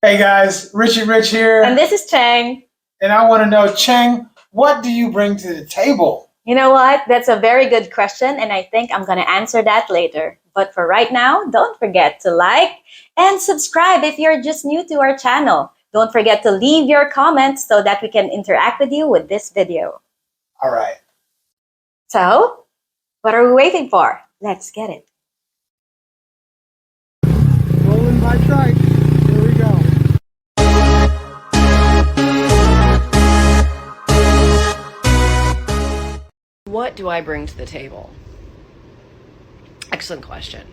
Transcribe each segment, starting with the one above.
Hey guys, Richie Rich here. And this is Cheng. And I want to know, Cheng, what do you bring to the table? You know what? That's a very good question, and I think I'm going to answer that later. But for right now, don't forget to like and subscribe if you're just new to our channel. Don't forget to leave your comments so that we can interact with you with this video. All right. So, what are we waiting for? Let's get it. Rolling by trike. Here we go. What do I bring to the table? Excellent question.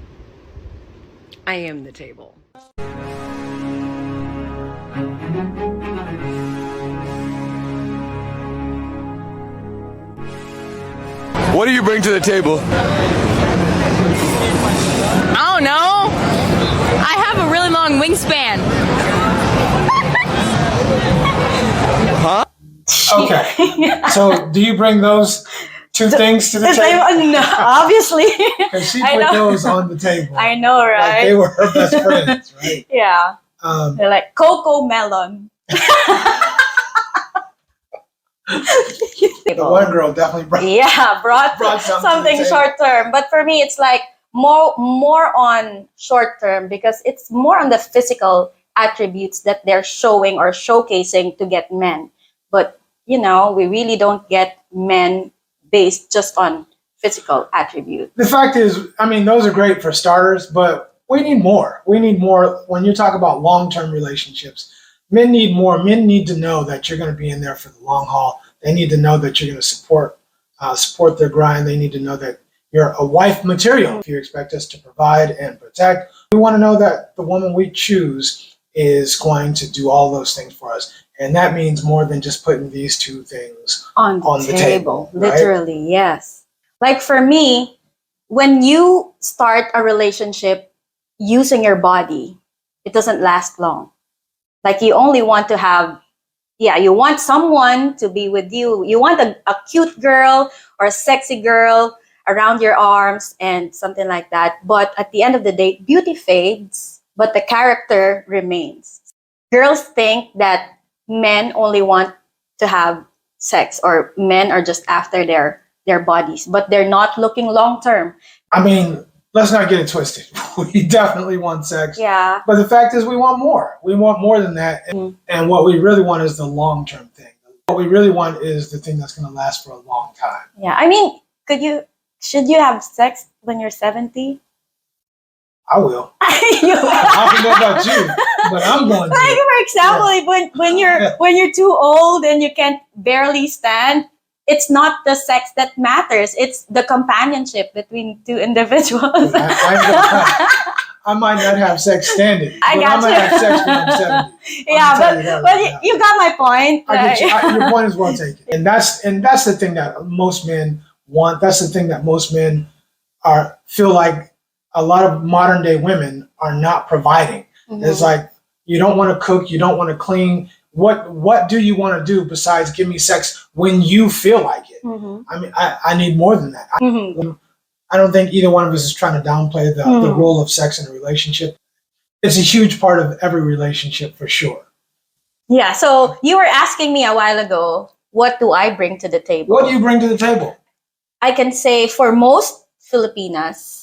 I am the table. What do you bring to the table? I don't know. I have a really long wingspan. Huh? Okay. So, do you bring those two things to the table? No, obviously. Because she I put know. those on the table. I know, Like right? they were her best friends, right? Yeah. They're like cocoa melon. The one girl definitely brought. Yeah, brought something to the table. short term. But for me, it's like more on short term because it's more on the physical attributes that they're showing or showcasing to get men. But we really don't get men based just on physical attributes. The fact is, I mean, those are great for starters, but we need more. We need more when you talk about long-term relationships. Men need more. Men need to know that you're going to be in there for the long haul. They need to know that you're going to support their grind. They need to know that you're a wife material. If you expect us to provide and protect, we want to know that the woman we choose is going to do all those things for us. And that means more than just putting these two things On the table. right? Literally, yes. Like for me, when you start a relationship using your body, it doesn't last long. Like you only want to have, you want someone to be with you. You want a cute girl or a sexy girl around your arms and something like that. But at the end of the day, beauty fades, but the character remains. Girls think that men only want to have sex or men are just after their bodies, but they're not looking long term. I mean, let's not get it twisted. We definitely want sex. Yeah. But the fact is we want more. We want more than that. And what we really want is the long-term thing. What we really want is the thing that's going to last for a long time. Yeah. I mean, should you have sex when you're 70? I will. You I don't know about you, but I'm going to. Like for example, when you're too old and you can't barely stand, it's not the sex that matters. It's the companionship between two individuals. I might not have sex standing, I but got I might you. have sex when I'm 70. Yeah, tell you that but right now. you got my point. I get you. Your point is well taken. And that's the thing that most men want. That's the thing that most men feel like a lot of modern day women are not providing. Mhm. It's like, you don't want to cook, you don't want to clean. What do you want to do besides give me sex when you feel like it? Mhm. I mean, I need more than that. Mhm. I don't think either one of us is trying to downplay the role of sex in a relationship. It's a huge part of every relationship for sure. Yeah, so you were asking me a while ago, what do I bring to the table? What do you bring to the table? I can say for most Filipinas,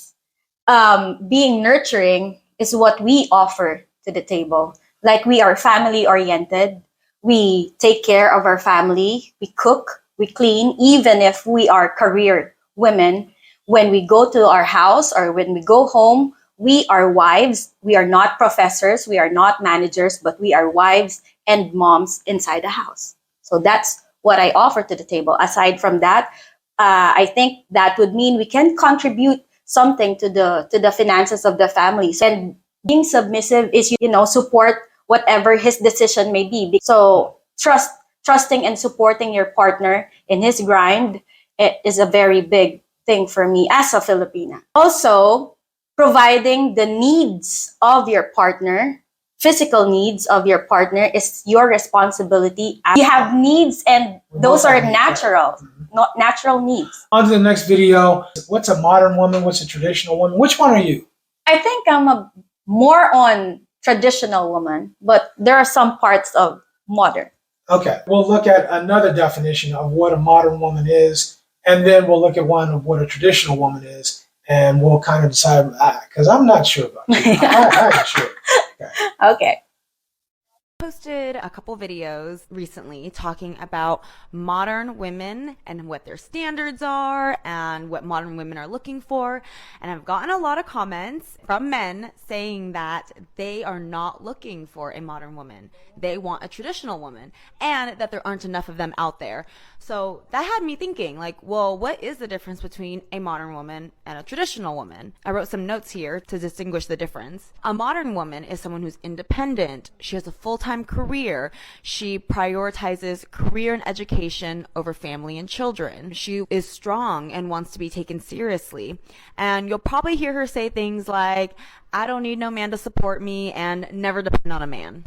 being nurturing is what we offer to the table. Like we are family oriented. We take care of our family. We cook, we clean, even if we are career women. When we go to our house or when we go home, we are wives. We are not professors. We are not managers, but we are wives and moms inside the house. So that's what I offer to the table. Aside from that, I think that would mean we can contribute something to the finances of the families. And being submissive is, support whatever his decision may be. So trusting and supporting your partner in his grind is a very big thing for me as a Filipina. Also, providing the needs of your partner, physical needs of your partner is your responsibility. You have needs and those are natural, not natural needs. On to the next video. What's a modern woman? What's a traditional woman? Which one are you? I think I'm more on traditional woman, but there are some parts of modern. Okay, we'll look at another definition of what a modern woman is, and then we'll look at one of what a traditional woman is, and we'll kind of decide, because I'm not sure about you. I'm not sure. Okay. Okay. Posted a couple videos recently talking about modern women and what their standards are and what modern women are looking for. And I've gotten a lot of comments from men saying that they are not looking for a modern woman. They want a traditional woman, and that there aren't enough of them out there. So that had me thinking, like, well, what is the difference between a modern woman and a traditional woman? I wrote some notes here to distinguish the difference. A modern woman is someone who's independent. She has a full-time career. She prioritizes career and education over family and children. She is strong and wants to be taken seriously. And you'll probably hear her say things like, I don't need no man to support me, and never depend on a man.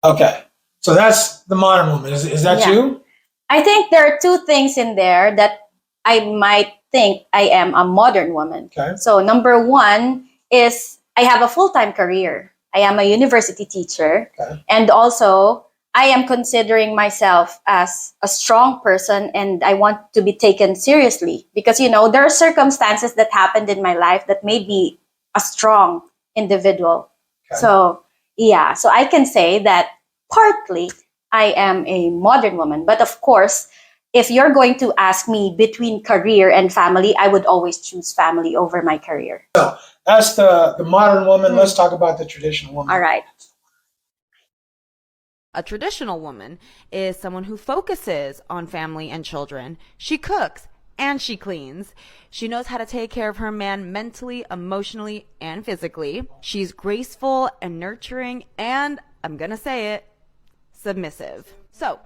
Okay, so that's the modern woman. Is that Yeah. you? I think there are two things in there that I might think I am a modern woman. Okay. So number one is I have a full-time career. I am a university teacher. Okay. And also I am considering myself as a strong person, and I want to be taken seriously because, you know, there are circumstances that happened in my life that made me a strong individual. Okay. So yeah, so I can say that partly I am a modern woman. But of course, if you're going to ask me between career and family, I would always choose family over my career. So that's the modern woman. Let's talk about the traditional woman. All right. A traditional woman is someone who focuses on family and children. She cooks and she cleans. She knows how to take care of her man mentally, emotionally, and physically. She's graceful and nurturing, and I'm gonna say it, submissive. So,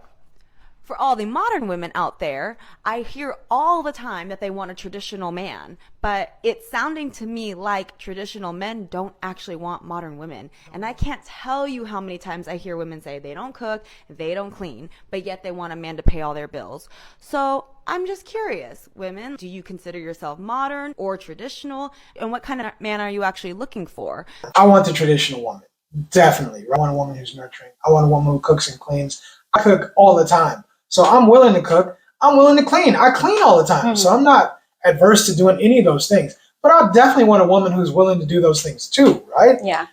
for all the modern women out there, I hear all the time that they want a traditional man, but it's sounding to me like traditional men don't actually want modern women. And I can't tell you how many times I hear women say they don't cook, they don't clean, but yet they want a man to pay all their bills. So I'm just curious, women, do you consider yourself modern or traditional? And what kind of man are you actually looking for? I want the traditional woman, definitely. I want a woman who's nurturing. I want a woman who cooks and cleans. I cook all the time. So I'm willing to cook. I'm willing to clean. I clean all the time. So I'm not adverse to doing any of those things. But I definitely want a woman who's willing to do those things too, right? Yeah.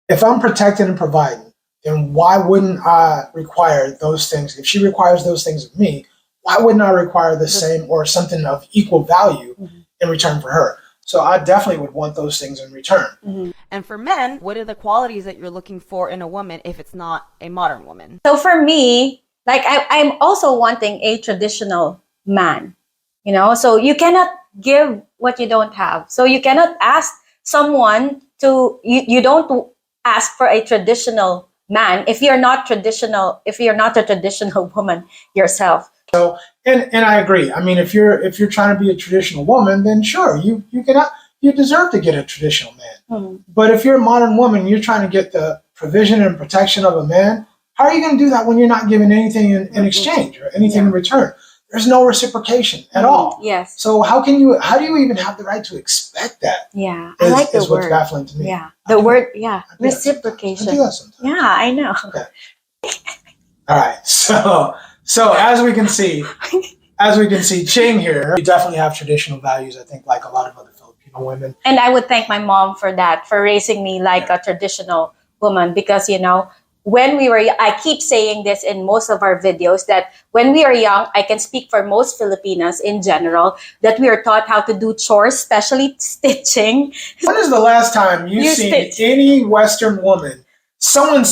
If I'm protected and providing, then why wouldn't I require those things? If she requires those things of me, why wouldn't I require the same or something of equal value in return for her? So I definitely would want those things in return. And for men, what are the qualities that you're looking for in a woman if it's not a modern woman? So for me, like I'm also wanting a traditional man, you know, so you cannot give what you don't have. So you cannot ask someone to, you don't ask for a traditional man if you're not traditional, if you're not a traditional woman yourself. So, and I agree. I mean, if you're trying to be a traditional woman, then sure, you deserve to get a traditional man. But if you're a modern woman, you're trying to get the provision and protection of a man. How are you going to do that when you're not giving anything in exchange or anything in return? There's no reciprocation at all. Yes. So how do you even have the right to expect that? Yeah, I like the is what's word. baffling to me. Yeah, the word. Yeah, I do that sometimes. reciprocation. I do that sometimes. Yeah, I know. Okay. All right. So as we can see, Ching here, we definitely have traditional values. I think like a lot of other Filipino women. And I would thank my mom for that, for raising me like a traditional woman, because, you know, when we were, I keep saying this in most of our videos, that when we are young, I can speak for most Filipinas in general, that we are taught how to do chores, especially stitching. When is the last time you've seen stitch. any Western woman sewing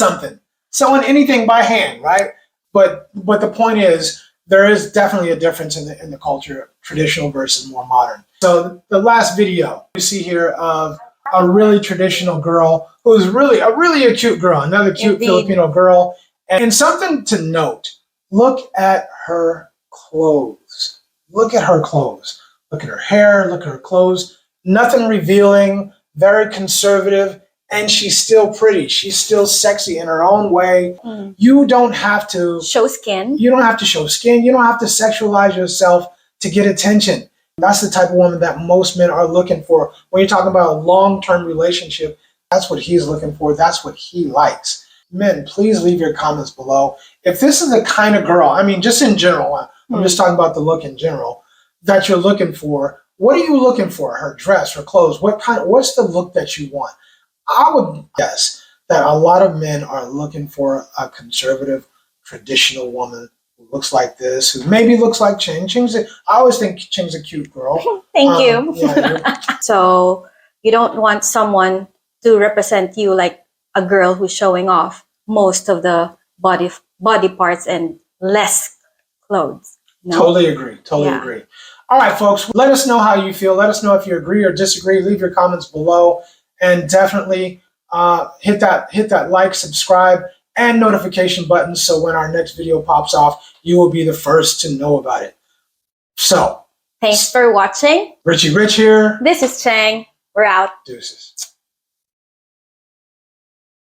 anything by hand, right? But the point is, there is definitely a difference in the culture, traditional versus more modern. So the last video you see here of a really traditional girl who's really a cute girl, another cute Indeed. Filipino girl. And something to note, look at her clothes. Look at her clothes. Look at her hair, look at her clothes. Nothing revealing, very conservative, and she's still pretty. She's still sexy in her own way. You don't have to Show skin. You don't have to show skin. You don't have to sexualize yourself to get attention. That's the type of woman that most men are looking for. When you're talking about a long-term relationship, That's what he's looking for. That's what he likes. Men, please leave your comments below. If this is the kind of girl, I mean, just in general, I'm just talking about the look in general, that you're looking for, what are you looking for? Her dress, her clothes, what's the look that you want? I would guess that a lot of men are looking for a conservative, traditional woman who looks like this, who maybe looks like Ching. I always think Ching's a cute girl. Thank you. Yeah, So you don't want someone to represent you like a girl who's showing off most of the body parts and less clothes. No? Totally agree. Totally Yeah. agree. All right, folks, let us know how you feel. Let us know if you agree or disagree. Leave your comments below, and definitely hit that like, subscribe, and notification button so when our next video pops off, you will be the first to know about it. So, Thanks for watching. Richie Rich here. This is Chang. We're out. Deuces.